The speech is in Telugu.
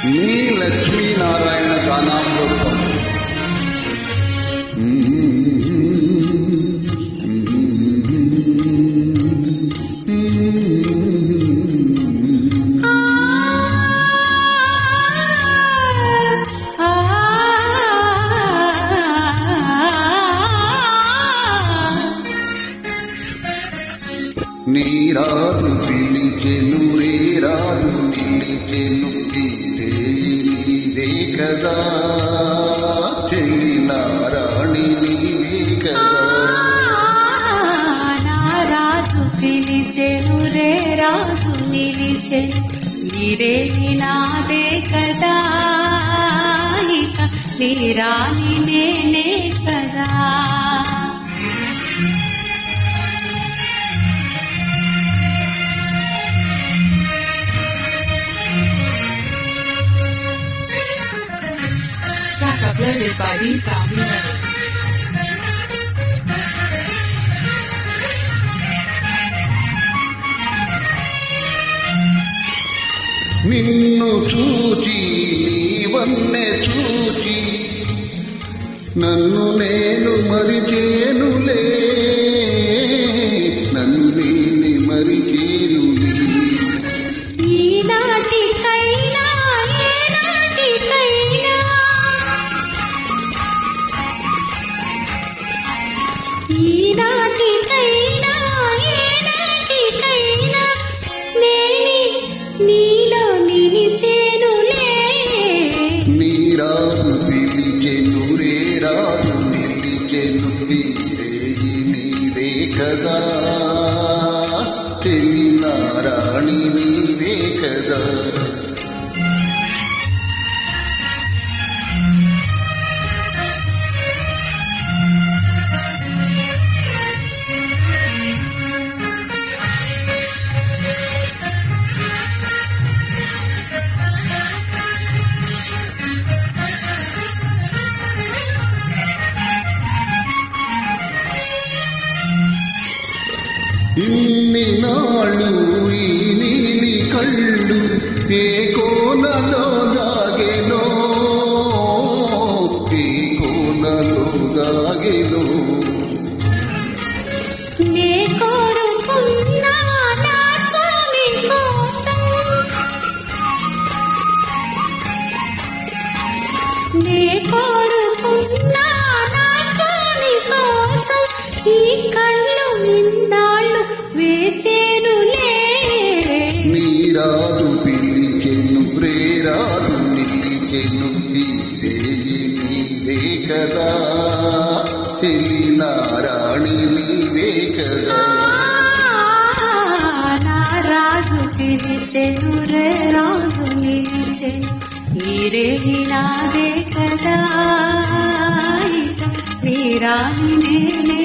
మీ లక్ష్మీనారాయణ గానామృతం. నీరాదు పిలిచెను రేరాదు నిలిచెను నీదే కదా చెల్లి నారాణి నీవే కదా. నారాజు పిలిచెను రేరాజు నిలిచెను నీరే నాదే కదా ఇక నీ రాణి నేనే కదా. Uploaded by D-Sound Melody. నిన్ను చూచి నీవన్నే చూచి నన్ను నేను మరిచేనులే, నన్ను నేను మరిచేనులే. ఈనాటికైనా ఏనాటికైనా ఈనాటికైనా ఏనాటికైనా నీలో నిలిచేనులే. నీరాదు పిలిచెను రేరాదు నిలిచెను నీదే కదా చెల్లి నారాణి నీవే కదా. ఇన్ని నాళ్ళు ఈ నీలి కళ్ళు ఏ కోనలో దాగెనో, ఏ కోనలో దాగెనో. నే కోరుకున్నా నా స్వామి కోసం, నే కోరుకున్నా నా స్వామి కోసం ఈ కళ్ళు ఇన్నాళ్ళు వేచేనులే. నీరాదు పిలిచెను రేరాదు నిలిచెను నీదే కదా చెల్లి నారాణి నీవే కదా. నారాజు పిలిచెను రేరాజు నిలిచెను నీరే నాదే కదా ఇక నీ రాణి నేనే